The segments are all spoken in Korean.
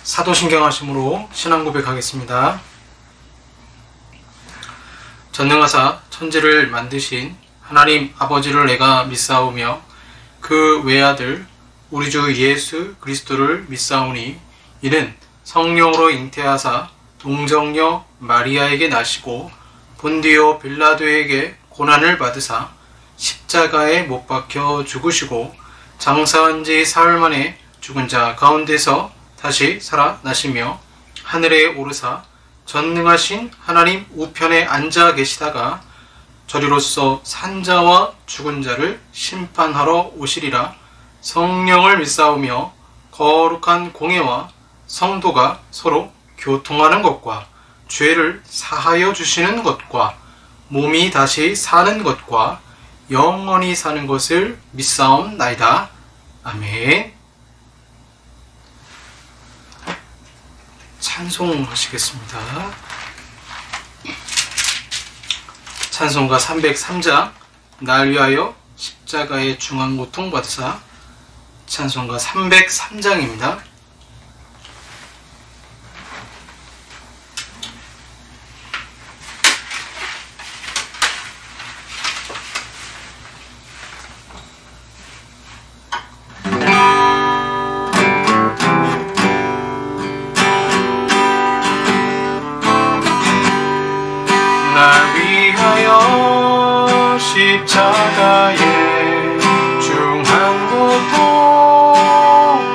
사도신경하심으로 신앙 고백하겠습니다. 전능하사 천지를 만드신 하나님 아버지를 내가 믿사오며 그 외아들 우리 주 예수 그리스도를 믿사오니 이는 성령으로 잉태하사 동정녀 마리아에게 나시고 본디오 빌라도에게 고난을 받으사 십자가에 못 박혀 죽으시고 장사한 지 사흘 만에 죽은 자 가운데서 다시 살아나시며 하늘에 오르사 전능하신 하나님 우편에 앉아 계시다가 저리로서 산자와 죽은 자를 심판하러 오시리라. 성령을 믿사오며 거룩한 공예와 성도가 서로 교통하는 것과 죄를 사하여 주시는 것과 몸이 다시 사는 것과 영원히 사는 것을 믿사옵나이다. 아멘. 찬송하시겠습니다. 찬송가 303장 날 위하여 십자가의 중한 고통 받으사. 찬송가 303장입니다. 십자가에 중한 고통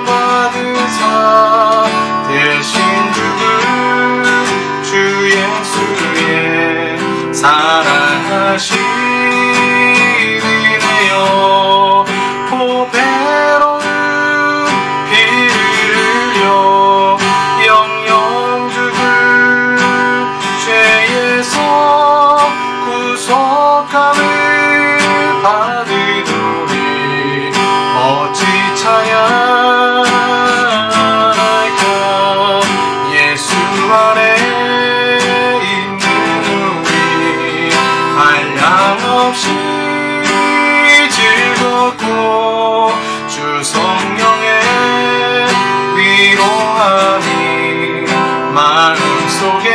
받으사 대신 죽은 주 예수의 사랑하시리네요. 보배로운 피를 흘려 영영 죽을 죄에서 구속함을 받으노니 어찌 찬양할까. 예수 안에 있는 우리 한량없이 즐겁고 주 성령의 위로함이 마음속에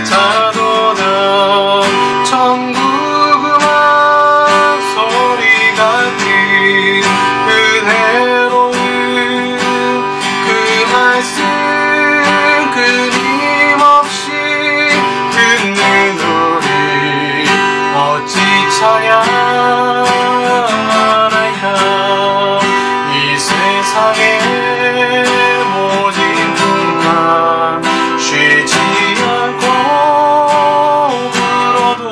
자도다. 천국 찬양하나이까. 이 세상의 모진 풍랑 쉬지 않고 불어도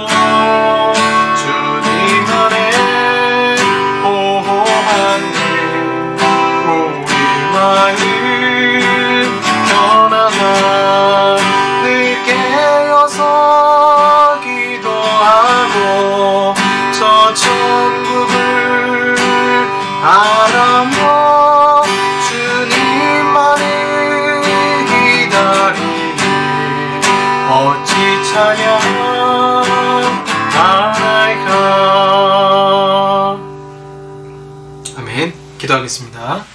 주님 안에 보호하네. 우리 마음 편하다. 늘 깨어서 기도하고 저 천국을 바라며 주님만을 기다리니 어찌 찬양하나이까. 아멘. 기도하겠습니다.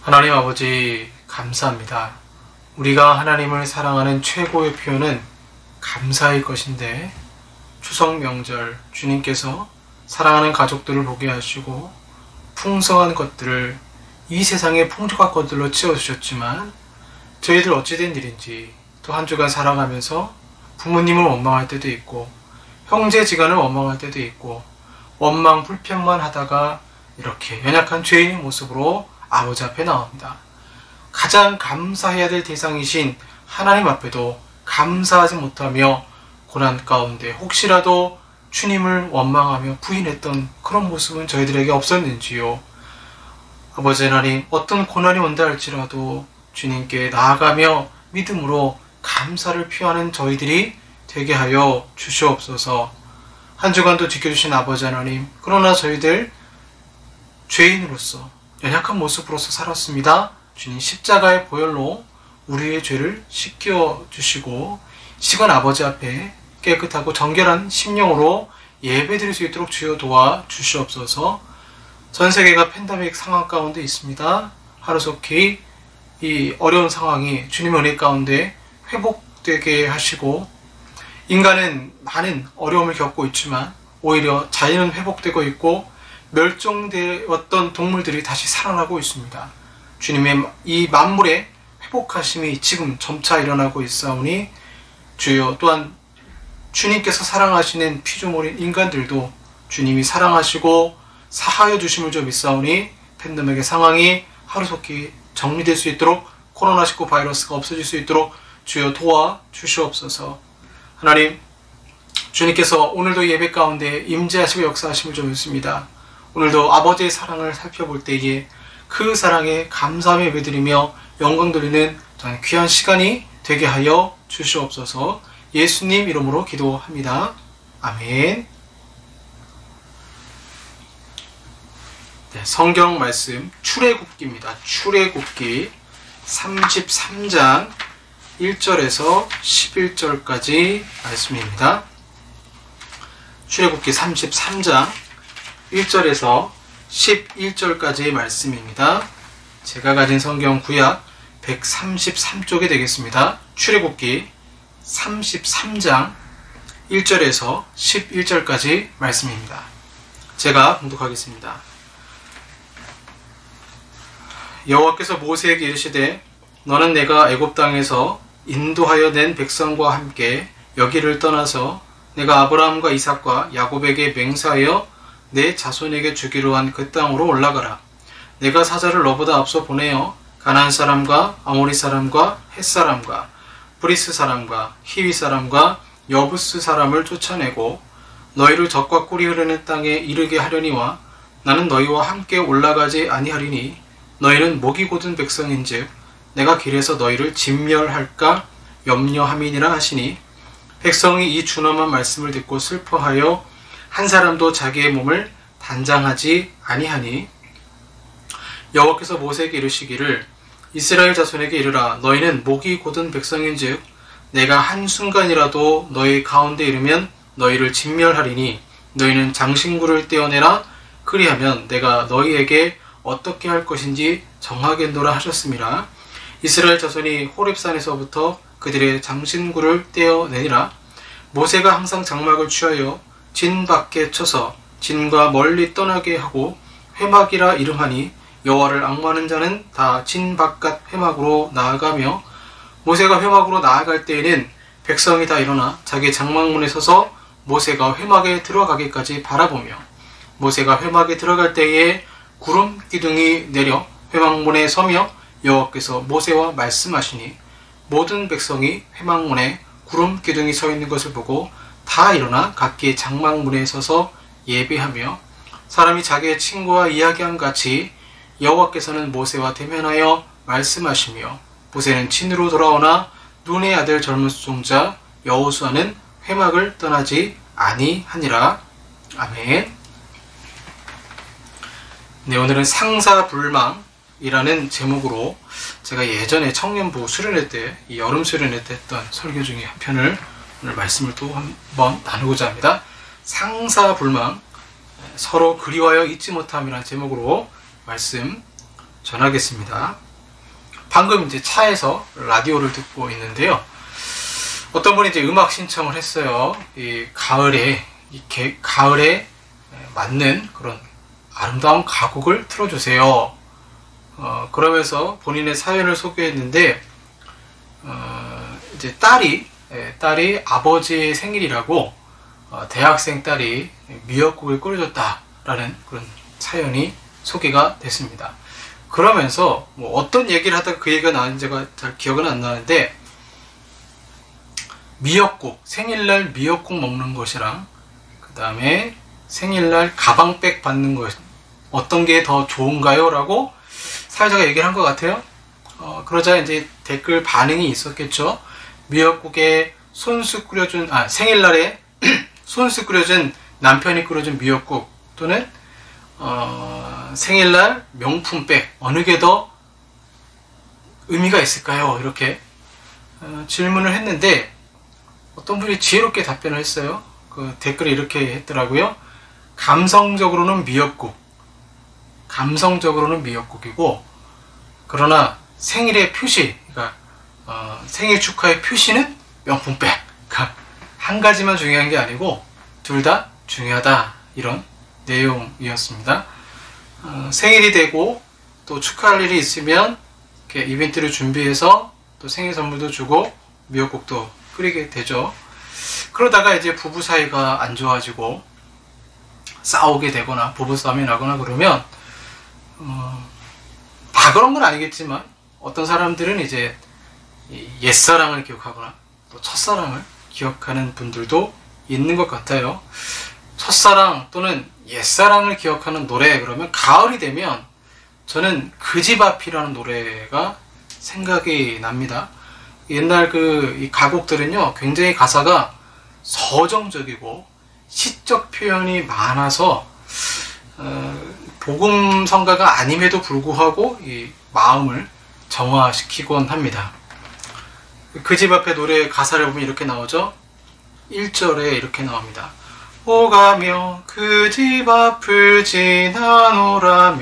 하나님 아버지 감사합니다. 우리가 하나님을 사랑하는 최고의 표현은 감사일 것인데 추석 명절 주님께서 사랑하는 가족들을 보게 하시고 풍성한 것들을 이 세상의 풍족한 것들로 채워주셨지만 저희들 어찌된 일인지 또 한 주간 살아가면서 부모님을 원망할 때도 있고 형제지간을 원망할 때도 있고 원망 불평만 하다가 이렇게 연약한 죄인의 모습으로 아버지 앞에 나옵니다. 가장 감사해야 될 대상이신 하나님 앞에도 감사하지 못하며 고난 가운데 혹시라도 주님을 원망하며 부인했던 그런 모습은 저희들에게 없었는지요. 아버지 하나님, 어떤 고난이 온다 할지라도 주님께 나아가며 믿음으로 감사를 표하는 저희들이 되게 하여 주시옵소서. 한 주간도 지켜주신 아버지 하나님, 그러나 저희들 죄인으로서 연약한 모습으로서 살았습니다. 주님 십자가의 보혈로 우리의 죄를 씻겨 주시고 시간 아버지 앞에 깨끗하고 정결한 심령으로 예배드릴 수 있도록 주여 도와 주시옵소서. 전 세계가 팬데믹 상황 가운데 있습니다. 하루속히 이 어려운 상황이 주님의 은혜 가운데 회복되게 하시고, 인간은 많은 어려움을 겪고 있지만 오히려 자연은 회복되고 있고 멸종되었던 동물들이 다시 살아나고 있습니다. 주님의 이 만물의 회복하심이 지금 점차 일어나고 있사오니 주여, 또한 주님께서 사랑하시는 피조물인 인간들도 주님이 사랑하시고 사하여 주심을 좀 믿사오니 팬데믹의 상황이 하루속히 정리될 수 있도록, 코로나19 바이러스가 없어질 수 있도록 주여 도와 주시옵소서. 하나님, 주님께서 오늘도 예배 가운데 임재하시고 역사하심을 좀 믿습니다. 오늘도 아버지의 사랑을 살펴볼 때에 그 사랑에 감사하며 예배드리며 영광 돌리는 귀한 시간이 되게 하여 주시옵소서. 예수님 이름으로 기도합니다. 아멘. 네, 성경 말씀 출애굽기입니다. 출애굽기 33장 1절에서 11절까지 말씀입니다. 출애굽기 33장 1절에서 11절까지의 말씀입니다. 제가 가진 성경 구약 133쪽이 되겠습니다. 출애굽기 33장 1절에서 11절까지 말씀입니다. 제가 봉독하겠습니다. 여호와께서 모세에게 이르시되 너는 내가 애굽 땅에서 인도하여 낸 백성과 함께 여기를 떠나서 내가 아브라함과 이삭과 야곱에게 맹세하여 내 자손에게 주기로 한 그 땅으로 올라가라. 내가 사자를 너보다 앞서 보내어 가나안 사람과 아모리 사람과 헷 사람과 브리스 사람과 히위 사람과 여부스 사람을 쫓아내고 너희를 적과 꿀이 흐르는 땅에 이르게 하려니와 나는 너희와 함께 올라가지 아니하리니 너희는 목이 곧은 백성인즉 내가 길에서 너희를 진멸할까 염려함이니라 하시니 백성이 이 준엄한 말씀을 듣고 슬퍼하여 한 사람도 자기의 몸을 단장하지 아니하니 여호와께서 모세에게 이르시기를 이스라엘 자손에게 이르라. 너희는 목이 곧은 백성인즉 내가 한순간이라도 너희 가운데 이르면 너희를 진멸하리니 너희는 장신구를 떼어내라. 그리하면 내가 너희에게 어떻게 할 것인지 정하겠노라 하셨습니다. 이스라엘 자손이 호렙산에서부터 그들의 장신구를 떼어내니라. 모세가 항상 장막을 취하여 진 밖에 쳐서 진과 멀리 떠나게 하고 회막이라 이름하니 여호와를 앙모하는 자는 다 진 바깥 회막으로 나아가며 모세가 회막으로 나아갈 때에는 백성이 다 일어나 자기 장막문에 서서 모세가 회막에 들어가기까지 바라보며 모세가 회막에 들어갈 때에 구름 기둥이 내려 회막문에 서며 여호와께서 모세와 말씀하시니 모든 백성이 회막문에 구름 기둥이 서 있는 것을 보고 다 일어나 각기 장막문에 서서 예배하며 사람이 자기의 친구와 이야기한 같이 여호와께서는 모세와 대면하여 말씀하시며 모세는 친으로 돌아오나 눈의 아들 젊은 수종자 여호수아는 회막을 떠나지 아니하니라. 아멘. 네, 오늘은 상사불망이라는 제목으로 제가 예전에 청년부 수련회 때, 이 여름 수련회 때 했던 설교 중에 한 편을 오늘 말씀을 또 한번 나누고자 합니다. 상사불망, 서로 그리워하여 잊지 못함이라는 제목으로 말씀 전하겠습니다. 방금 이제 차에서 라디오를 듣고 있는데요. 어떤 분이 이제 음악 신청을 했어요. 이 가을에 맞는 그런 아름다운 가곡을 틀어주세요. 그러면서 본인의 사연을 소개했는데, 이제 딸이 아버지의 생일이라고 대학생 딸이 미역국을 끓여줬다라는 그런 사연이 소개가 됐습니다. 그러면서 뭐 어떤 얘기를 하다가 그 얘기가 나왔는지가 잘 기억은 안 나는데, 미역국, 생일날 미역국 먹는 것이랑 그 다음에 생일날 가방백 받는 것, 어떤 게 더 좋은가요? 라고 사회자가 얘기를 한 것 같아요. 그러자 이제 댓글 반응이 있었겠죠. 미역국에 생일날에 손수 끓여준 남편이 끓여준 미역국 또는 생일날 명품백, 어느 게 더 의미가 있을까요? 이렇게 질문을 했는데 어떤 분이 지혜롭게 답변을 했어요. 그 댓글에 이렇게 했더라고요. 감성적으로는 미역국, 감성적으로는 미역국이고, 그러나 생일의 표시, 그러니까 생일 축하의 표시는 명품백. 그러니까 한 가지만 중요한 게 아니고 둘 다 중요하다, 이런 내용이었습니다. 생일이 되고 또 축하할 일이 있으면 이렇게 이벤트를 준비해서 또 생일 선물도 주고 미역국도 끓이게 되죠. 그러다가 이제 부부 사이가 안 좋아지고 싸우게 되거나 부부싸움이 나거나 그러면 다 그런 건 아니겠지만 어떤 사람들은 이제 옛사랑을 기억하거나 또 첫사랑을 기억하는 분들도 있는 것 같아요. 첫사랑 또는 옛사랑을 기억하는 노래, 그러면 가을이 되면 저는 그 집 앞이라는 노래가 생각이 납니다. 옛날 이 가곡들은요, 굉장히 가사가 서정적이고 시적 표현이 많아서 복음성가가 아님에도 불구하고 이 마음을 정화시키곤 합니다. 그 집 앞에 노래 가사를 보면 이렇게 나오죠. 1절에 이렇게 나옵니다. 오가며 그 집 앞을 지나노라면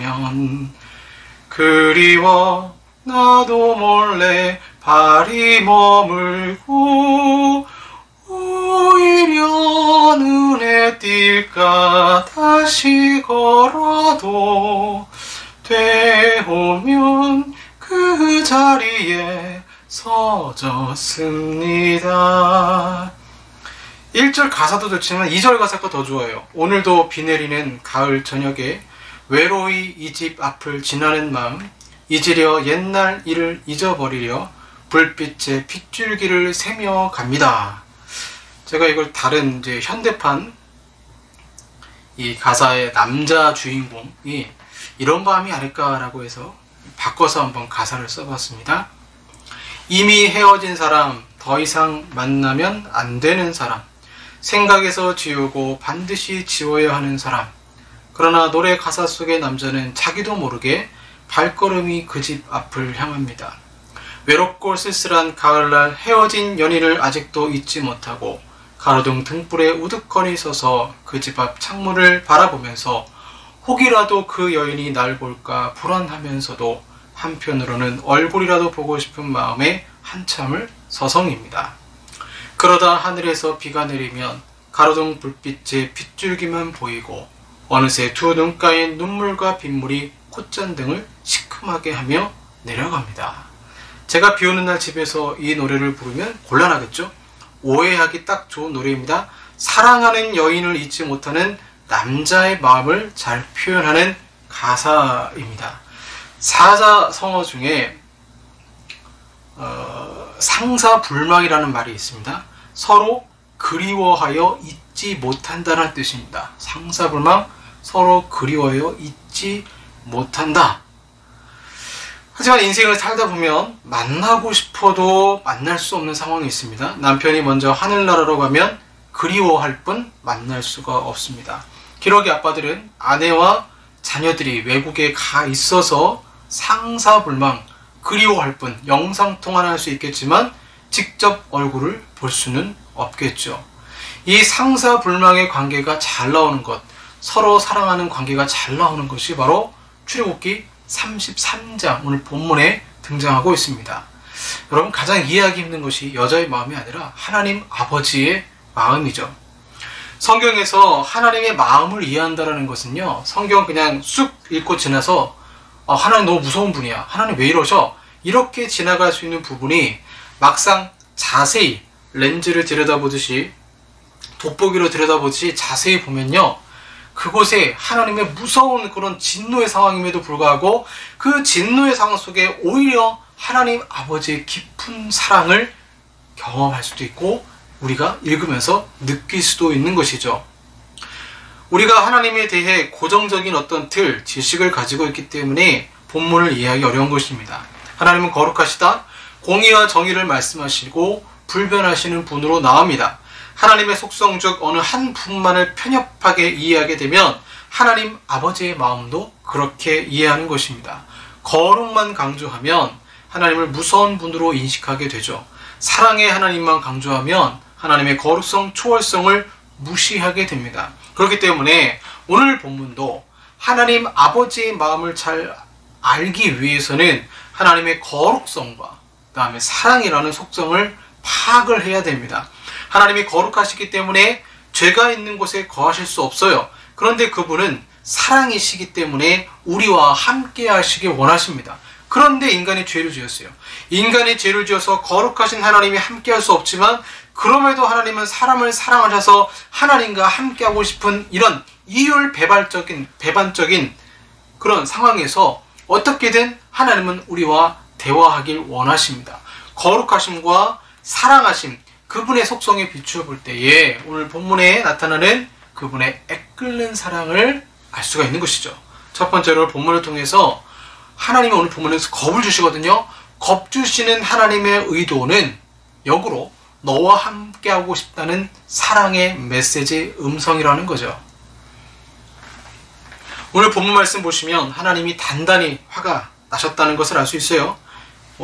그리워 나도 몰래 발이 머물고 오히려 눈에 띌까 다시 걸어도 되오면 그 자리에 서졌습니다. 1절 가사도 좋지만 2절 가사가 더 좋아요. 오늘도 비 내리는 가을 저녁에 외로이 이 집 앞을 지나는 마음, 잊으려 옛날 일을 잊어버리려 불빛의 핏줄기를 세며 갑니다. 제가 이걸 다른 이제 현대판 이 가사의 남자 주인공이 이런 마음이 아닐까라고 해서 바꿔서 한번 가사를 써봤습니다. 이미 헤어진 사람, 더 이상 만나면 안 되는 사람, 생각에서 지우고 반드시 지워야 하는 사람. 그러나 노래 가사 속의 남자는 자기도 모르게 발걸음이 그 집 앞을 향합니다. 외롭고 쓸쓸한 가을날 헤어진 연인을 아직도 잊지 못하고 가로등 등불에 우두커니 서서 그 집 앞 창문을 바라보면서 혹이라도 그 여인이 날 볼까 불안하면서도 한편으로는 얼굴이라도 보고 싶은 마음에 한참을 서성입니다. 그러다 하늘에서 비가 내리면 가로등 불빛의 빗줄기만 보이고 어느새 두 눈가에 눈물과 빗물이 콧잔등을 시큼하게 하며 내려갑니다. 제가 비 오는 날 집에서 이 노래를 부르면 곤란하겠죠? 오해하기 딱 좋은 노래입니다. 사랑하는 여인을 잊지 못하는 남자의 마음을 잘 표현하는 가사입니다. 사자성어 중에 상사불망이라는 말이 있습니다. 서로 그리워하여 잊지 못한다는 뜻입니다. 상사불망, 서로 그리워하여 잊지 못한다. 하지만 인생을 살다 보면 만나고 싶어도 만날 수 없는 상황이 있습니다. 남편이 먼저 하늘나라로 가면 그리워할 뿐 만날 수가 없습니다. 기러기 아빠들은 아내와 자녀들이 외국에 가 있어서 상사불망, 그리워할 뿐 영상통화를 할 수 있겠지만 직접 얼굴을 볼 수는 없겠죠. 이 상사불망의 관계가 잘 나오는 것, 서로 사랑하는 관계가 잘 나오는 것이 바로 출애굽기 33장 오늘 본문에 등장하고 있습니다. 여러분, 가장 이해하기 힘든 것이 여자의 마음이 아니라 하나님 아버지의 마음이죠. 성경에서 하나님의 마음을 이해한다는 것은요, 성경 그냥 쑥 읽고 지나서 하나님 너무 무서운 분이야, 하나님 왜 이러셔, 이렇게 지나갈 수 있는 부분이 막상 자세히 렌즈를 들여다보듯이 돋보기로 들여다보듯이 자세히 보면요, 그곳에 하나님의 무서운 그런 진노의 상황임에도 불구하고 그 진노의 상황 속에 오히려 하나님 아버지의 깊은 사랑을 경험할 수도 있고 우리가 읽으면서 느낄 수도 있는 것이죠. 우리가 하나님에 대해 고정적인 어떤 틀, 지식을 가지고 있기 때문에 본문을 이해하기 어려운 것입니다. 하나님은 거룩하시다, 공의와 정의를 말씀하시고 불변하시는 분으로 나옵니다. 하나님의 속성 중 어느 한 분만을 편협하게 이해하게 되면 하나님 아버지의 마음도 그렇게 이해하는 것입니다. 거룩만 강조하면 하나님을 무서운 분으로 인식하게 되죠. 사랑의 하나님만 강조하면 하나님의 거룩성, 초월성을 무시하게 됩니다. 그렇기 때문에 오늘 본문도 하나님 아버지의 마음을 잘 알기 위해서는 하나님의 거룩성과 그 다음에 사랑이라는 속성을 파악을 해야 됩니다. 하나님이 거룩하시기 때문에 죄가 있는 곳에 거하실 수 없어요. 그런데 그분은 사랑이시기 때문에 우리와 함께 하시길 원하십니다. 그런데 인간이 죄를 지었어요. 인간이 죄를 지어서 거룩하신 하나님이 함께 할 수 없지만 그럼에도 하나님은 사람을 사랑하셔서 하나님과 함께 하고 싶은 이런 이율 배반적인 그런 상황에서 어떻게든 하나님은 우리와 대화하길 원하십니다. 거룩하심과 사랑하심, 그분의 속성에 비추어 볼 때에 오늘 본문에 나타나는 그분의 애끓는 사랑을 알 수가 있는 것이죠. 첫 번째로 본문을 통해서 하나님이 오늘 본문에서 겁을 주시거든요. 겁 주시는 하나님의 의도는 역으로 너와 함께하고 싶다는 사랑의 메시지 음성이라는 거죠. 오늘 본문 말씀 보시면 하나님이 단단히 화가 나셨다는 것을 알 수 있어요.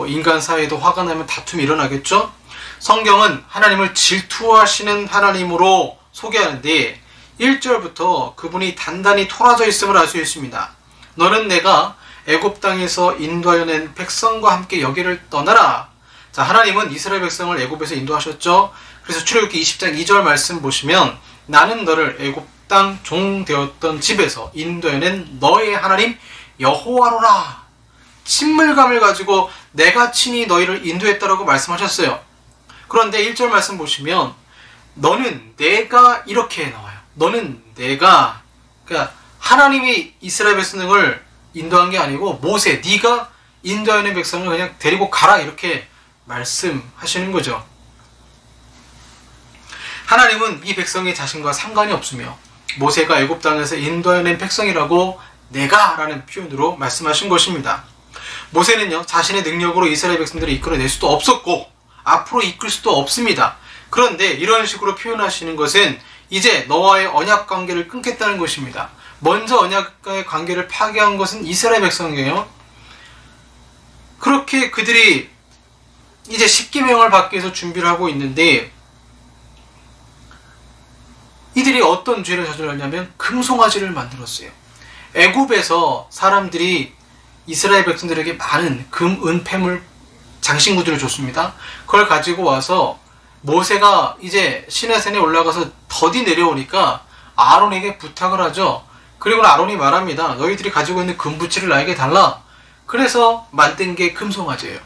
인간 사이에도 화가 나면 다툼이 일어나겠죠. 성경은 하나님을 질투하시는 하나님으로 소개하는데 1절부터 그분이 단단히 토라져 있음을 알 수 있습니다. 너는 내가 애굽 땅에서 인도하여 낸 백성과 함께 여기를 떠나라. 자, 하나님은 이스라엘 백성을 애굽에서 인도하셨죠. 그래서 출애굽기 20장 2절 말씀 보시면 나는 너를 애굽 땅 종 되었던 집에서 인도해낸 너의 하나님 여호와로라. 친밀감을 가지고 내가 친히 너희를 인도했다라고 말씀하셨어요. 그런데 1절 말씀 보시면 너는 내가 이렇게 나와요. 너는 내가, 그러니까 하나님이 이스라엘 백성을 인도한 게 아니고 모세, 네가 인도하는 백성을 그냥 데리고 가라 이렇게 말씀하시는 거죠. 하나님은 이 백성의 자신과 상관이 없으며 모세가 애굽 땅에서 인도해낸 백성이라고 내가 라는 표현으로 말씀하신 것입니다. 모세는요, 자신의 능력으로 이스라엘 백성들을 이끌어낼 수도 없었고 앞으로 이끌 수도 없습니다. 그런데 이런 식으로 표현하시는 것은 이제 너와의 언약 관계를 끊겠다는 것입니다. 먼저 언약과의 관계를 파괴한 것은 이스라엘 백성이에요. 그렇게 그들이 이제 십계명을 받기 위해서 준비를 하고 있는데 이들이 어떤 죄를 저질렀냐면 금송아지를 만들었어요. 애굽에서 사람들이 이스라엘 백성들에게 많은 금, 은, 폐물, 장신구들을 줬습니다. 그걸 가지고 와서 모세가 이제 시내산에 올라가서 더디 내려오니까 아론에게 부탁을 하죠. 그리고 아론이 말합니다. 너희들이 가지고 있는 금부치를 나에게 달라. 그래서 만든 게 금송아지예요.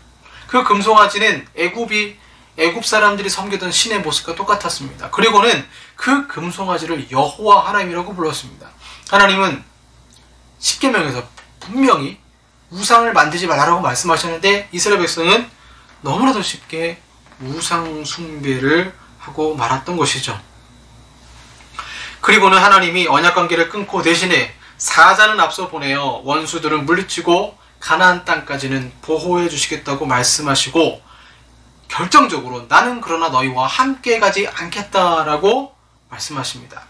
그 금송아지는 애굽 사람들이 섬기던 신의 모습과 똑같았습니다. 그리고는 그 금송아지를 여호와 하나님이라고 불렀습니다. 하나님은 십계명에서 분명히 우상을 만들지 말라고 말씀하셨는데 이스라엘 백성은 너무나도 쉽게 우상 숭배를 하고 말았던 것이죠. 그리고는 하나님이 언약관계를 끊고 대신에 사자는 앞서 보내어 원수들을 물리치고 가나안 땅까지는 보호해 주시겠다고 말씀하시고 결정적으로 나는 그러나 너희와 함께 가지 않겠다라고 말씀하십니다.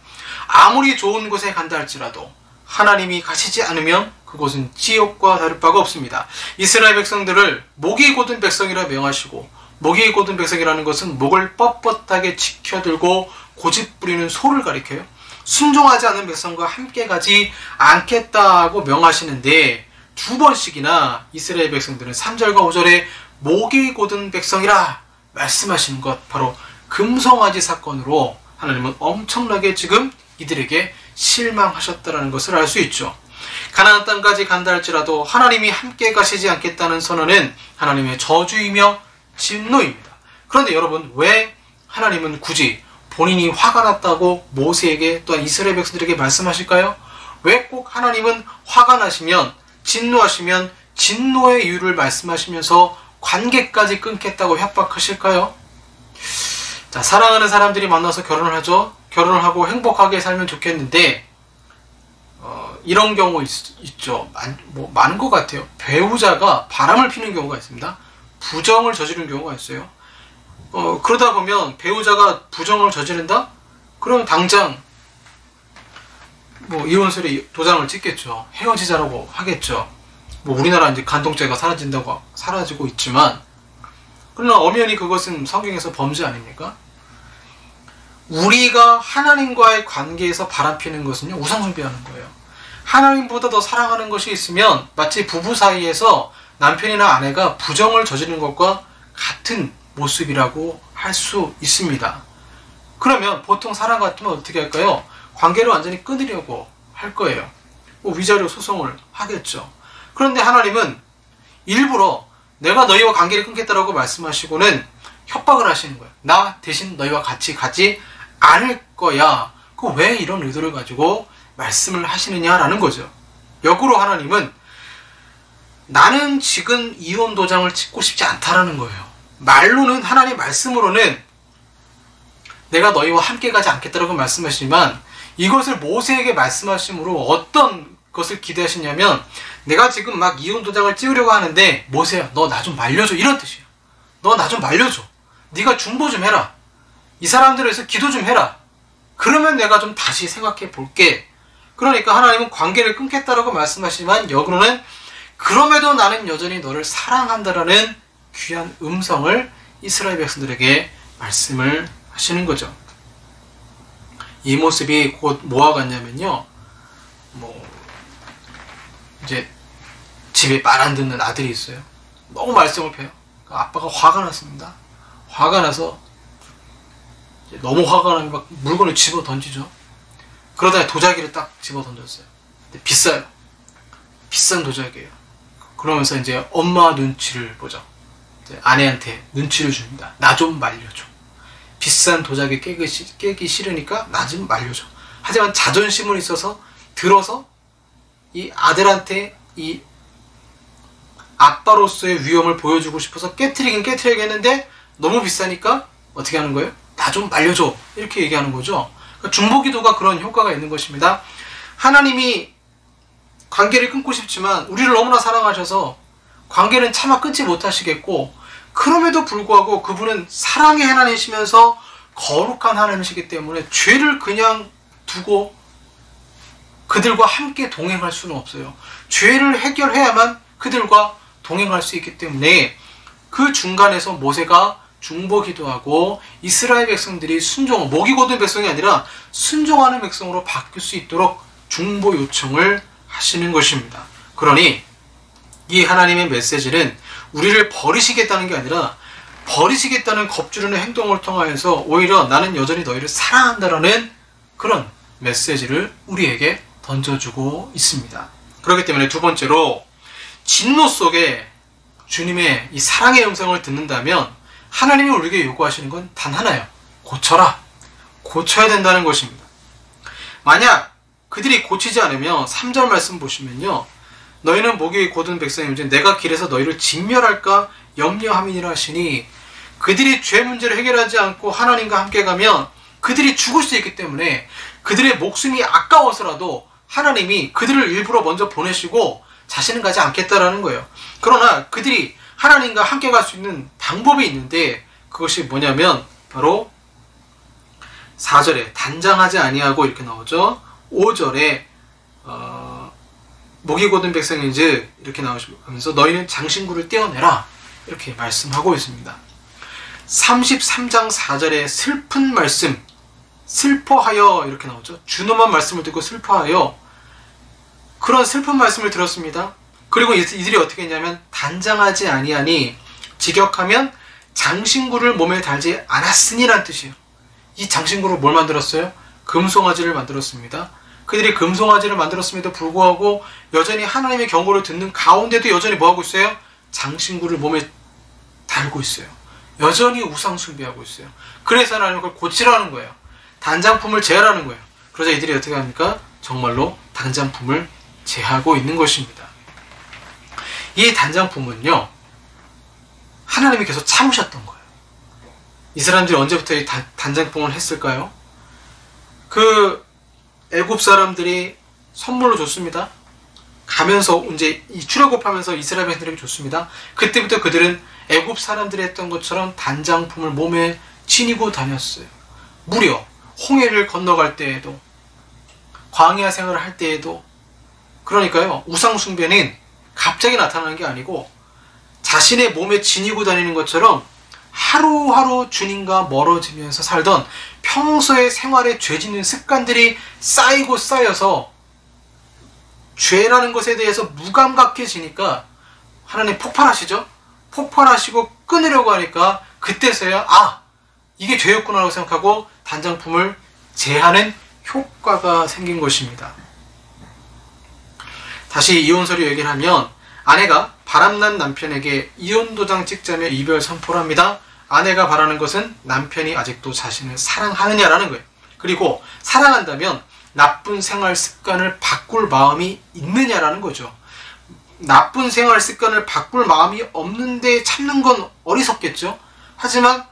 아무리 좋은 곳에 간다 할지라도 하나님이 가시지 않으면 그곳은 지옥과 다를 바가 없습니다. 이스라엘 백성들을 목이 곧은 백성이라 명하시고 목이 곧은 백성이라는 것은 목을 뻣뻣하게 지켜들고 고집부리는 소를 가리켜요. 순종하지 않는 백성과 함께 가지 않겠다고 명하시는데 두 번씩이나 이스라엘 백성들은 3절과 5절에 목이 곧은 백성이라 말씀하시는 것, 바로 금송아지 사건으로 하나님은 엄청나게 지금 이들에게 실망하셨다는 것을 알 수 있죠. 가나안 땅까지 간다 할지라도 하나님이 함께 가시지 않겠다는 선언은 하나님의 저주이며 진노입니다. 그런데 여러분, 왜 하나님은 굳이 본인이 화가 났다고 모세에게 또한 이스라엘 백성들에게 말씀하실까요? 왜 꼭 하나님은 화가 나시면, 진노하시면 진노의 이유를 말씀하시면서 관계까지 끊겠다고 협박하실까요? 자, 사랑하는 사람들이 만나서 결혼을 하죠. 결혼을 하고 행복하게 살면 좋겠는데 이런 경우 있죠. 많은 것 같아요. 배우자가 바람을 피는 경우가 있습니다. 부정을 저지르는 경우가 있어요. 그러다 보면 배우자가 부정을 저지른다? 그러면 당장 이혼설에 도장을 찍겠죠. 헤어지자라고 하겠죠. 우리나라 이제 간통죄가 사라지고 있지만, 그러나 엄연히 그것은 성경에서 범죄 아닙니까? 우리가 하나님과의 관계에서 바람피는 것은요, 우상숭배하는 거예요. 하나님보다 더 사랑하는 것이 있으면 마치 부부 사이에서 남편이나 아내가 부정을 저지르는 것과 같은 모습이라고 할 수 있습니다. 그러면 보통 사람 같으면 어떻게 할까요? 관계를 완전히 끊으려고 할 거예요. 위자료 소송을 하겠죠. 그런데 하나님은 일부러 내가 너희와 관계를 끊겠다라고 말씀하시고는 협박을 하시는 거예요. 나 대신 너희와 같이 가지 않을 거야. 왜 이런 의도를 가지고 말씀을 하시느냐라는 거죠. 역으로 하나님은 나는 지금 이혼 도장을 찍고 싶지 않다라는 거예요. 말로는, 하나님 말씀으로는 내가 너희와 함께 가지 않겠다라고 말씀하시지만 이것을 모세에게 말씀하심으로 어떤 것을 기대하시냐면 내가 지금 막 이혼 도장을 찍으려고 하는데 모세야 너 나 좀 말려줘, 이런 뜻이에요. 너 나 좀 말려줘. 네가 중보 좀 해라. 이 사람들을 위해서 기도 좀 해라. 그러면 내가 좀 다시 생각해 볼게. 그러니까 하나님은 관계를 끊겠다라고 말씀하시지만 역으로는 그럼에도 나는 여전히 너를 사랑한다라는 귀한 음성을 이스라엘 백성들에게 말씀을 하시는 거죠. 이 모습이 곧 뭐와 같냐면요, 이제 집에 말 안 듣는 아들이 있어요. 너무 말썽을 펴요. 아빠가 화가 났습니다. 화가 나서 너무 화가 나면 막 물건을 집어 던지죠. 그러다가 도자기를 딱 집어 던졌어요. 근데 비싸요. 비싼 도자기예요. 그러면서 이제 엄마 눈치를 보죠. 이제 아내한테 눈치를 줍니다. 나 좀 말려줘. 비싼 도자기 깨기 싫으니까 나 좀 말려줘. 하지만 자존심은 있어서 들어서 이 아들한테 이 아빠로서의 위험을 보여주고 싶어서 깨트리긴 깨트려야겠는데 너무 비싸니까 어떻게 하는 거예요? 나 좀 말려줘. 이렇게 얘기하는 거죠. 그러니까 중보기도가 그런 효과가 있는 것입니다. 하나님이 관계를 끊고 싶지만 우리를 너무나 사랑하셔서 관계는 차마 끊지 못하시겠고, 그럼에도 불구하고 그분은 사랑의 하나님이시면서 거룩한 하나님이시기 때문에 죄를 그냥 두고 그들과 함께 동행할 수는 없어요. 죄를 해결해야만 그들과 동행할 수 있기 때문에 그 중간에서 모세가 중보기도하고 이스라엘 백성들이 목이 곧은 백성이 아니라 순종하는 백성으로 바뀔 수 있도록 중보 요청을 하시는 것입니다. 그러니 이 하나님의 메시지는 우리를 버리시겠다는 게 아니라 버리시겠다는 겁주르는 행동을 통하여서 오히려 나는 여전히 너희를 사랑한다라는 그런 메시지를 우리에게 던져주고 있습니다. 그렇기 때문에 두 번째로 진노 속에 주님의 이 사랑의 음성을 듣는다면 하나님이 우리에게 요구하시는 건 단 하나예요. 고쳐라. 고쳐야 된다는 것입니다. 만약 그들이 고치지 않으면 3절 말씀 보시면요, 너희는 목이 곧은 백성이면 내가 길에서 너희를 진멸할까 염려함이니라 하시니, 그들이 죄 문제를 해결하지 않고 하나님과 함께 가면 그들이 죽을 수 있기 때문에 그들의 목숨이 아까워서라도 하나님이 그들을 일부러 먼저 보내시고 자신은 가지 않겠다라는 거예요. 그러나 그들이 하나님과 함께 갈 수 있는 방법이 있는데 그것이 뭐냐면 바로 4절에 단장하지 아니하고 이렇게 나오죠. 5절에 목이 곧은 백성인즉 이렇게 나오시면서 너희는 장신구를 떼어내라 이렇게 말씀하고 있습니다. 33장 4절에 슬픈 말씀, 슬퍼하여 이렇게 나오죠. 준엄한 말씀을 듣고 슬퍼하여, 그런 슬픈 말씀을 들었습니다. 그리고 이들이 어떻게 했냐면 단장하지 아니하니 직역하면 장신구를 몸에 달지 않았으니란 뜻이에요. 이 장신구로 뭘 만들었어요? 금송아지를 만들었습니다. 그들이 금송아지를 만들었음에도 불구하고 여전히 하나님의 경고를 듣는 가운데도 여전히 뭐하고 있어요? 장신구를 몸에 달고 있어요. 여전히 우상 숭배하고 있어요. 그래서 하나님은 그걸 고치라는 거예요. 단장품을 제하라는 거예요. 그러자 이들이 어떻게 합니까? 정말로 단장품을 제하고 있는 것입니다. 이 단장품은요, 하나님이 계속 참으셨던 거예요. 이 사람들이 언제부터 이 단장품을 했을까요? 그 애굽 사람들이 선물로 줬습니다. 가면서 이제 이 출애굽하면서 이스라엘 백성들에게 줬습니다. 그때부터 그들은 애굽 사람들이 했던 것처럼 단장품을 몸에 지니고 다녔어요. 무려 홍해를 건너갈 때에도, 광야 생활을 할 때에도. 그러니까요, 우상 숭배는 갑자기 나타나는 게 아니고 자신의 몸에 지니고 다니는 것처럼 하루하루 주님과 멀어지면서 살던 평소의 생활에 죄 짓는 습관들이 쌓이고 쌓여서 죄라는 것에 대해서 무감각해지니까 하나님 폭발하시죠? 폭발하시고 끊으려고 하니까 그때서야 이게 죄였구나라고 생각하고 단장품을 제하는 효과가 생긴 것입니다. 다시 이혼서류 얘기를 하면 아내가 바람난 남편에게 이혼 도장 찍자며 이별 선포를 합니다. 아내가 바라는 것은 남편이 아직도 자신을 사랑하느냐라는 거예요. 그리고 사랑한다면 나쁜 생활 습관을 바꿀 마음이 있느냐라는 거죠. 나쁜 생활 습관을 바꿀 마음이 없는데 참는 건 어리석겠죠. 하지만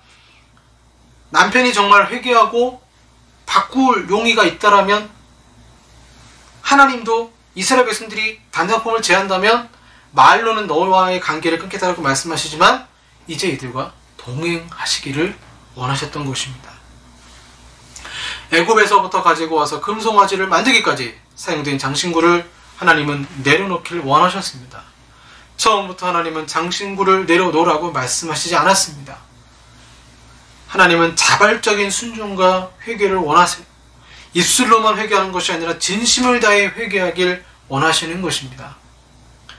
남편이 정말 회개하고 바꿀 용의가 있다라면 하나님도 이스라엘 백성들이 단장품을 제한다면 말로는 너와의 관계를 끊겠다고 말씀하시지만 이제 이들과 동행하시기를 원하셨던 것입니다. 애굽에서부터 가지고 와서 금송아지를 만들기까지 사용된 장신구를 하나님은 내려놓기를 원하셨습니다. 처음부터 하나님은 장신구를 내려놓으라고 말씀하시지 않았습니다. 하나님은 자발적인 순종과 회개를 원하세요. 입술로만 회개하는 것이 아니라 진심을 다해 회개하길 원하시는 것입니다.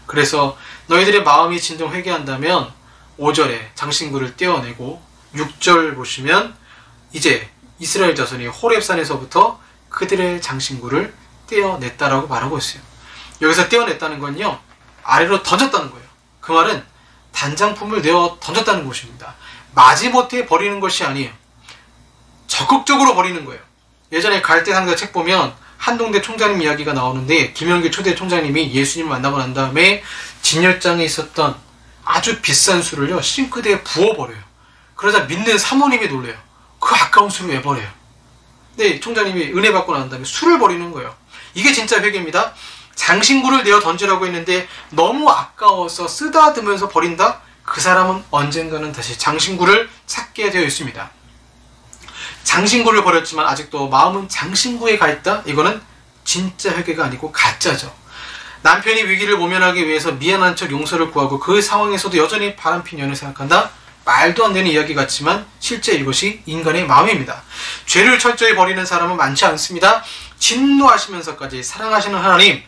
그래서 너희들의 마음이 진정 회개한다면 5절에 장신구를 떼어내고 6절 보시면 이제 이스라엘 자손이 호렙산에서부터 그들의 장신구를 떼어냈다라고 말하고 있어요. 여기서 떼어냈다는 건요, 아래로 던졌다는 거예요. 그 말은 단장품을 내어 던졌다는 것입니다. 마지못해 버리는 것이 아니에요. 적극적으로 버리는 거예요. 예전에 갈대상자 책 보면 한동대 총장님 이야기가 나오는데 김영길 초대 총장님이 예수님을 만나고 난 다음에 진열장에 있었던 아주 비싼 술을요 싱크대에 부어버려요. 그러자 믿는 사모님이 놀래요. 그 아까운 술을 왜 버려요? 근데 총장님이 은혜 받고 난 다음에 술을 버리는 거예요. 이게 진짜 회개입니다. 장신구를 내어 던지라고 했는데 너무 아까워서 쓰다듬으면서 버린다? 그 사람은 언젠가는 다시 장신구를 찾게 되어 있습니다. 장신구를 버렸지만 아직도 마음은 장신구에 가 있다? 이거는 진짜 회개가 아니고 가짜죠. 남편이 위기를 모면하기 위해서 미안한 척 용서를 구하고 그 상황에서도 여전히 바람핀 연을 생각한다? 말도 안 되는 이야기 같지만 실제 이것이 인간의 마음입니다. 죄를 철저히 버리는 사람은 많지 않습니다. 진노하시면서까지 사랑하시는 하나님,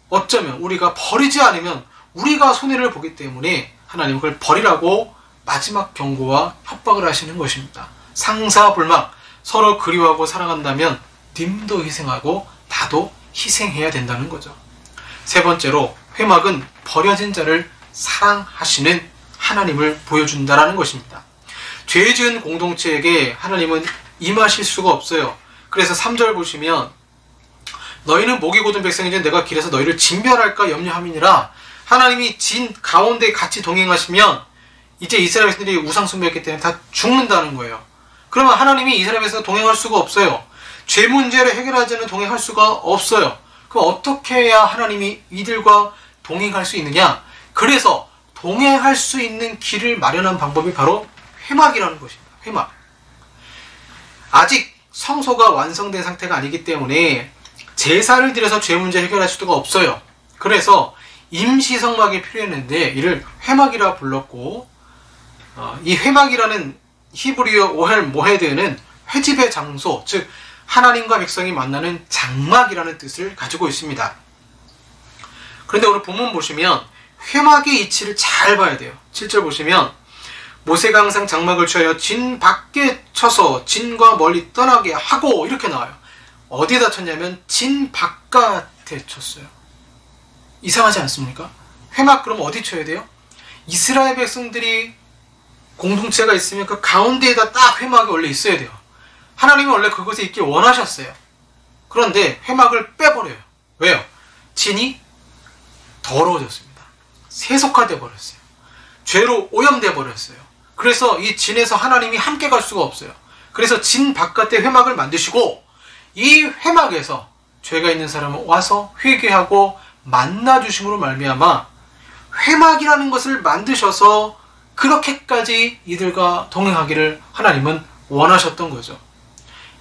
어쩌면 우리가 버리지 않으면 우리가 손해를 보기 때문에 하나님 그걸 버리라고 마지막 경고와 협박을 하시는 것입니다. 상사불망, 서로 그리워하고 사랑한다면 님도 희생하고 나도 희생해야 된다는 거죠. 세 번째로 회막은 버려진 자를 사랑하시는 하나님을 보여준다라는 것입니다. 죄 지은 공동체에게 하나님은 임하실 수가 없어요. 그래서 3절 보시면 너희는 목이 곧은 백성이니 내가 길에서 너희를 진멸할까 염려함이니라. 하나님이 진 가운데 같이 동행하시면 이제 이스라엘 백성들이 우상 숭배했기 때문에 다 죽는다는 거예요. 그러면 하나님이 이스라엘 백성과 동행할 수가 없어요. 죄 문제를 해결하지 않는 동행할 수가 없어요. 그럼 어떻게 해야 하나님이 이들과 동행할 수 있느냐? 그래서 동행할 수 있는 길을 마련한 방법이 바로 회막이라는 것입니다. 회막. 아직 성소가 완성된 상태가 아니기 때문에 제사를 드려서 죄 문제 해결할 수가 없어요. 그래서 임시 성막이 필요했는데 이를 회막이라 불렀고, 이 회막이라는 히브리어 오헬 모헤드는 회집의 장소, 즉 하나님과 백성이 만나는 장막이라는 뜻을 가지고 있습니다. 그런데 오늘 본문 보시면 회막의 이치를 잘 봐야 돼요. 7절 보시면 모세가 항상 장막을 취하여 진 밖에 쳐서 진과 멀리 떠나게 하고 이렇게 나와요. 어디에다 쳤냐면 진 바깥에 쳤어요. 이상하지 않습니까? 회막 그럼 어디 쳐야 돼요? 이스라엘 백성들이 공동체가 있으면 그 가운데에다 딱 회막이 원래 있어야 돼요. 하나님은 원래 그곳에 있길 원하셨어요. 그런데 회막을 빼버려요. 왜요? 진이 더러워졌습니다. 세속화되어 버렸어요. 죄로 오염되어 버렸어요. 그래서 이 진에서 하나님이 함께 갈 수가 없어요. 그래서 진 바깥에 회막을 만드시고 이 회막에서 죄가 있는 사람은 와서 회개하고 만나주심으로 말미암아 회막이라는 것을 만드셔서 그렇게까지 이들과 동행하기를 하나님은 원하셨던 거죠.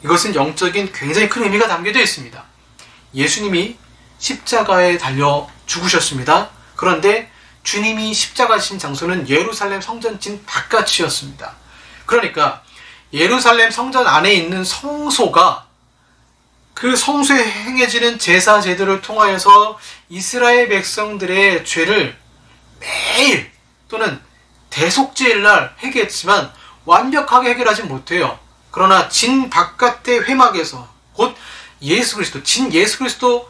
이것은 영적인 굉장히 큰 의미가 담겨져 있습니다. 예수님이 십자가에 달려 죽으셨습니다. 그런데 주님이 십자가 지신 장소는 예루살렘 성전 진 바깥이었습니다. 그러니까 예루살렘 성전 안에 있는 성소가 그 성소에 행해지는 제사 제도를 통하여서 이스라엘 백성들의 죄를 매일 또는 대속죄일날 해결했지만 완벽하게 해결하지 못해요. 그러나 진 바깥의 회막에서 곧 예수 그리스도, 진 예수 그리스도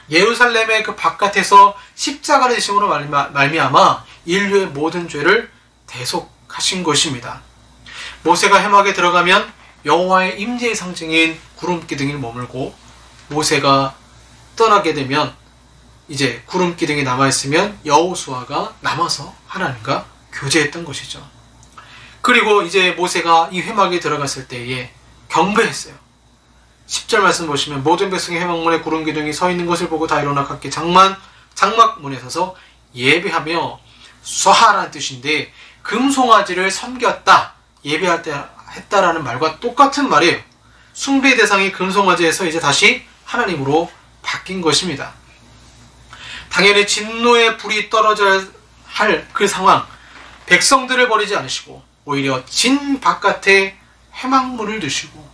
예루살렘의 그 바깥에서 십자가를 지심으로 말미암아 인류의 모든 죄를 대속하신 것입니다. 모세가 회막에 들어가면 여호와의 임재의 상징인 구름 기둥이 머물고, 모세가 떠나게 되면 이제 구름 기둥이 남아있으면 여호수아가 남아서 하나님과 교제했던 것이죠. 그리고 이제 모세가 이 회막에 들어갔을 때에 경배했어요. 10절 말씀 보시면 모든 백성이 회막문에 구름 기둥이 서 있는 것을 보고 다 일어나 각기 장막문에 서서 예배하며 수하라는 뜻인데, 금송아지를 섬겼다, 예배할 때 했다라는 말과 똑같은 말이에요. 숭배 대상이 금송아지에서 이제 다시 하나님으로 바뀐 것입니다. 당연히 진노의 불이 떨어져야 할 그 상황, 백성들을 버리지 않으시고 오히려 진 바깥에 회막문을 두시고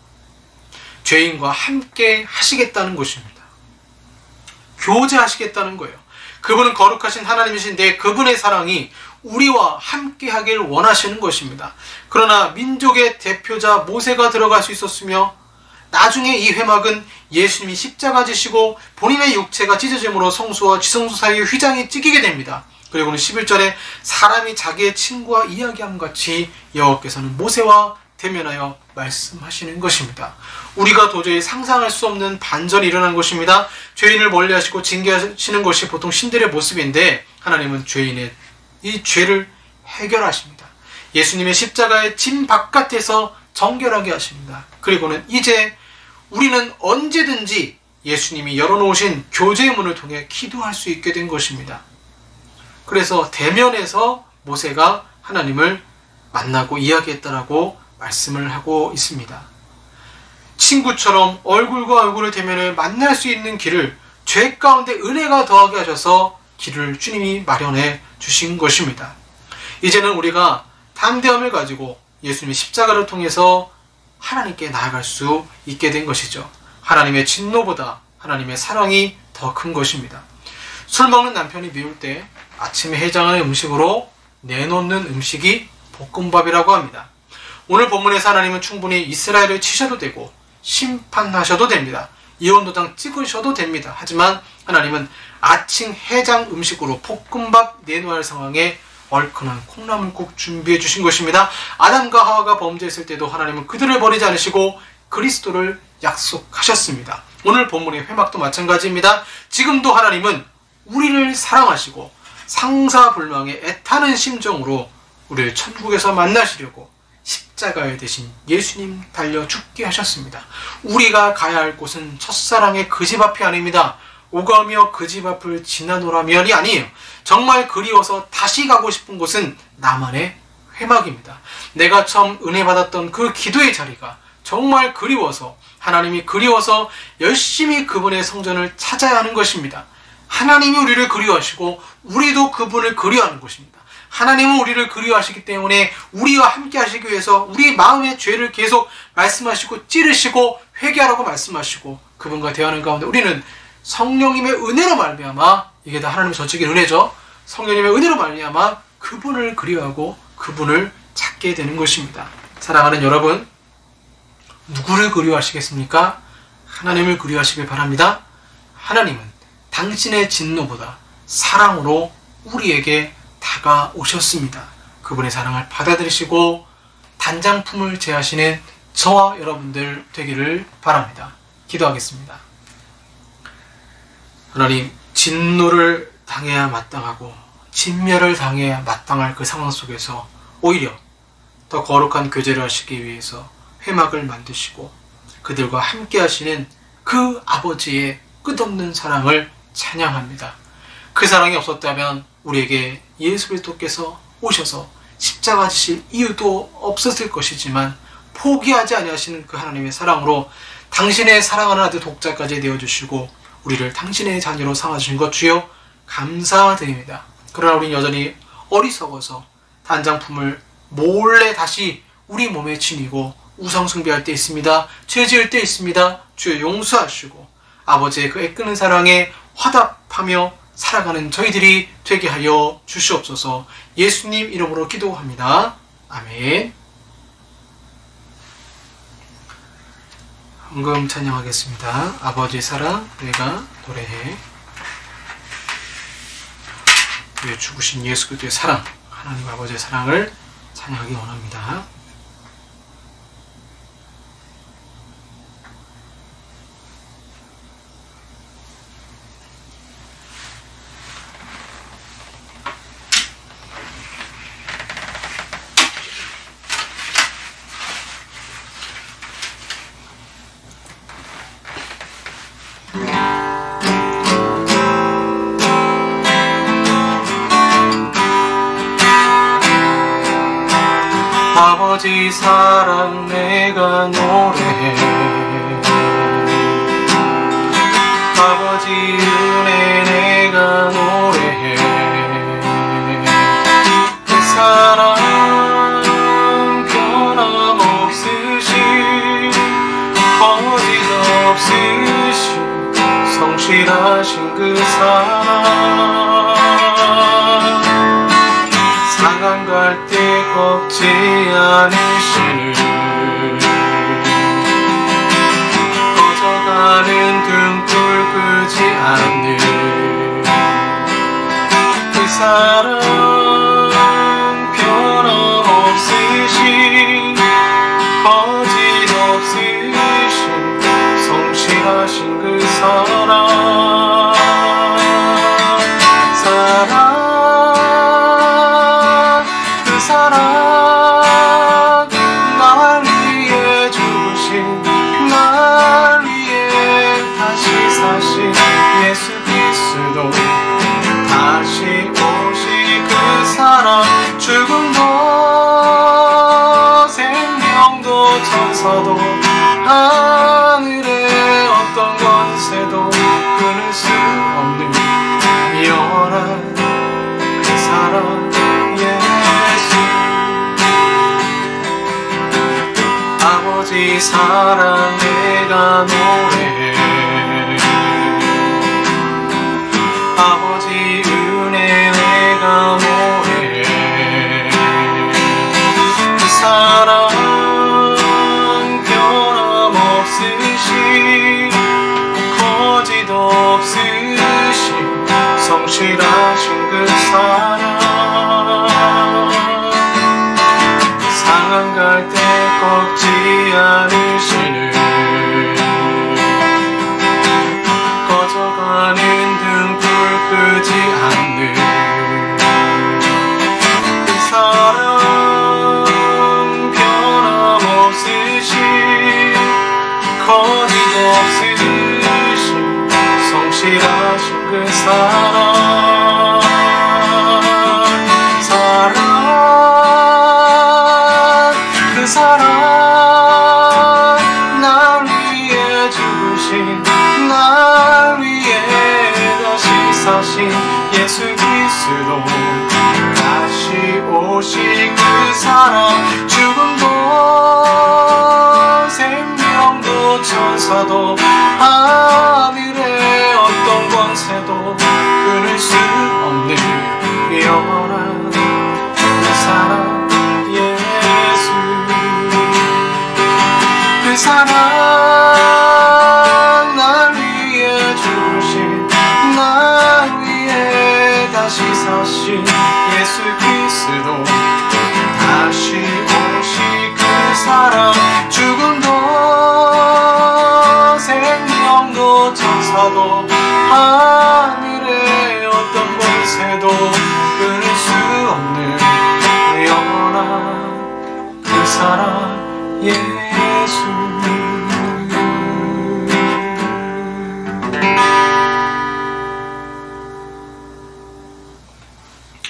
죄인과 함께 하시겠다는 것입니다. 교제하시겠다는 거예요. 그분은 거룩하신 하나님이신데 그분의 사랑이 우리와 함께 하길 원하시는 것입니다. 그러나 민족의 대표자 모세가 들어갈 수 있었으며, 나중에 이 회막은 예수님이 십자가 지시고 본인의 육체가 찢어짐으로 성소와 지성소 사이에 휘장이 찢기게 됩니다. 그리고는 11절에 사람이 자기의 친구와 이야기함 같이 여호와께서는 모세와 대면하여 말씀하시는 것입니다. 우리가 도저히 상상할 수 없는 반전이 일어난 것입니다. 죄인을 멀리하시고 징계하시는 것이 보통 신들의 모습인데, 하나님은 죄인의 이 죄를 해결하십니다. 예수님의 십자가의 진 바깥에서 정결하게 하십니다. 그리고는 이제 우리는 언제든지 예수님이 열어놓으신 교제의 문을 통해 기도할 수 있게 된 것입니다. 그래서 대면에서 모세가 하나님을 만나고 이야기했다라고 말씀을 하고 있습니다. 친구처럼 얼굴과 얼굴을 대면해 만날 수 있는 길을, 죄 가운데 은혜가 더하게 하셔서 길을 주님이 마련해 주신 것입니다. 이제는 우리가 담대함을 가지고 예수님의 십자가를 통해서 하나님께 나아갈 수 있게 된 것이죠. 하나님의 진노보다 하나님의 사랑이 더 큰 것입니다. 술 먹는 남편이 미울 때 아침에 해장하는 음식으로 내놓는 음식이 볶음밥이라고 합니다. 오늘 본문에서 하나님은 충분히 이스라엘을 치셔도 되고 심판하셔도 됩니다. 이혼도장 찍으셔도 됩니다. 하지만 하나님은 아침 해장 음식으로 볶음밥 내놓을 상황에 얼큰한 콩나물국 준비해 주신 것입니다. 아담과 하와가 범죄했을 때도 하나님은 그들을 버리지 않으시고 그리스도를 약속하셨습니다. 오늘 본문의 회막도 마찬가지입니다. 지금도 하나님은 우리를 사랑하시고 상사불망의 애타는 심정으로 우리를 천국에서 만나시려고 십자가에 대신 예수님 달려 죽게 하셨습니다. 우리가 가야 할 곳은 첫사랑의 그 집 앞이 아닙니다. 오가며 그 집 앞을 지나노라면이 아니에요. 정말 그리워서 다시 가고 싶은 곳은 나만의 회막입니다. 내가 처음 은혜 받았던 그 기도의 자리가 정말 그리워서, 하나님이 그리워서 열심히 그분의 성전을 찾아야 하는 것입니다. 하나님이 우리를 그리워하시고 우리도 그분을 그리워하는 것입니다. 하나님은 우리를 그리워하시기 때문에 우리와 함께 하시기 위해서 우리 마음의 죄를 계속 말씀하시고 찌르시고 회개하라고 말씀하시고 그분과 대화하는 가운데 우리는 성령님의 은혜로 말미암아, 이게 다 하나님의 전적인 은혜죠. 성령님의 은혜로 말미암아 그분을 그리워하고 그분을 찾게 되는 것입니다. 사랑하는 여러분, 누구를 그리워하시겠습니까? 하나님을 그리워하시길 바랍니다. 하나님은 당신의 진노보다 사랑으로 우리에게 다가오셨습니다. 그분의 사랑을 받아들이시고 단장품을 제하시는 저와 여러분들 되기를 바랍니다. 기도하겠습니다. 하나님, 진노를 당해야 마땅하고 진멸을 당해야 마땅할 그 상황 속에서 오히려 더 거룩한 교제를 하시기 위해서 회막을 만드시고 그들과 함께 하시는 그 아버지의 끝없는 사랑을 찬양합니다. 그 사랑이 없었다면 우리에게 예수 그리스도께서 오셔서 십자가 지실 이유도 없었을 것이지만 포기하지 아니하시는 그 하나님의 사랑으로 당신의 사랑하는 아들 독자까지 내어주시고 우리를 당신의 자녀로 삼아주신 것 주여 감사드립니다. 그러나 우리는 여전히 어리석어서 단장품을 몰래 다시 우리 몸에 지니고 우상숭배할 때 있습니다. 죄 지을 때 있습니다. 주여 용서하시고 아버지의 그 애끄는 사랑에 화답하며 살아가는 저희들이 되게 하여 주시옵소서. 예수님 이름으로 기도합니다. 아멘. 헌금 찬양하겠습니다. 아버지 사랑 내가 노래해. 우리 죽으신 예수 그리스도의 사랑, 하나님 아버지의 사랑을 찬양하기 원합니다. 아버지 사랑 내가 노래해. 아버지 은혜 내가 노래해. 그 사랑 변함없으신 거짓 없으신 성실하신 그 사랑 상한 갈 때 꺾지 않으시는 꺼져가는 등불 끄지 않는 그 사랑 변함없으신 거짓 없으신 성실하신 그 사랑 날 위해 죽으신 날 위해 다시 사신 예수 그리스도 다시 오실 그 사랑 죽음도 생명도 천사도 하늘의 어떤 권세도 끊을 수 없는 영원한 그 사랑 아버지 사랑 내가 노래해. 아버지 은혜 내가 노래해. 그 사랑 변함없으신 거짓 없으신 성실하신 그 사랑 상한 갈 때 꺾지 않으시는 꺼져가는 등불 끄지 않는 그 사랑 변함없으신 거짓 없으신 성실하신 그 사랑 그 사랑 날 위해 죽으신 날 위해 다시 사신 예수 그리스도 다시 오실 그 사랑 죽음도 생명도 천사도 하늘의 어떤 권세도 끊을 수 없는 영원한 그 사랑 그 사랑 날 위해 주신 날 위해 다시 사신 예수 그리스도 다시 오실 그 사랑 죽음도 생명도 천사도 하늘의 어떤 권세도 끊을 수 없는 영원한 그 사랑 예수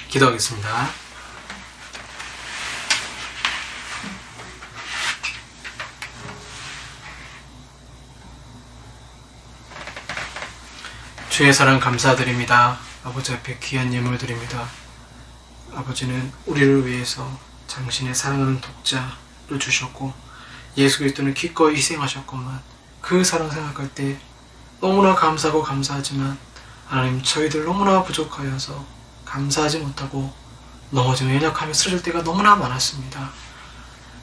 기도하겠습니다. 주의 사랑 감사드립니다. 아버지 앞에 귀한 예물 드립니다. 아버지는 우리를 위해서 당신의 사랑하는 독자 주셨고 예수 그리스도는 기꺼이 희생하셨건만 그 사랑 생각할 때 너무나 감사하고 감사하지만 하나님 저희들 너무나 부족하여서 감사하지 못하고 넘어지며 연약하며 쓰러질 때가 너무나 많았습니다.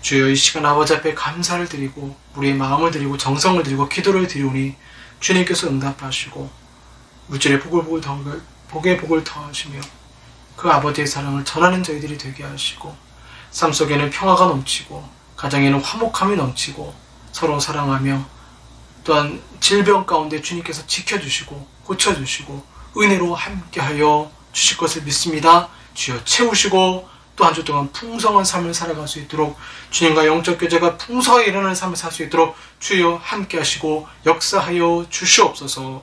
주여 이 시간 아버지 앞에 감사를 드리고 우리의 마음을 드리고 정성을 드리고 기도를 드리오니 주님께서 응답하시고 물질의 복의 복을 더하시며 그 아버지의 사랑을 전하는 저희들이 되게 하시고 삶 속에는 평화가 넘치고 가정에는 화목함이 넘치고 서로 사랑하며 또한 질병 가운데 주님께서 지켜주시고 고쳐주시고 은혜로 함께하여 주실 것을 믿습니다. 주여 채우시고 또 한 주 동안 풍성한 삶을 살아갈 수 있도록 주님과 영적 교제가 풍성하게 일어나는 삶을 살 수 있도록 주여 함께 하시고 역사하여 주시옵소서.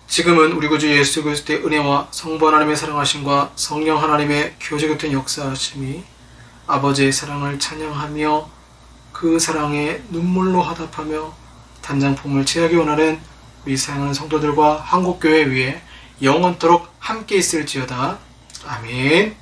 지금은 우리 구주 예수 그리스도의 은혜와 성부 하나님의 사랑하심과 성령 하나님의 교제 같은 역사하심이 아버지의 사랑을 찬양하며 그 사랑에 눈물로 화답하며 단장품을 취하기 원하는 우리 사랑하는 성도들과 한국교회 위에 영원토록 함께 있을지어다. 아멘.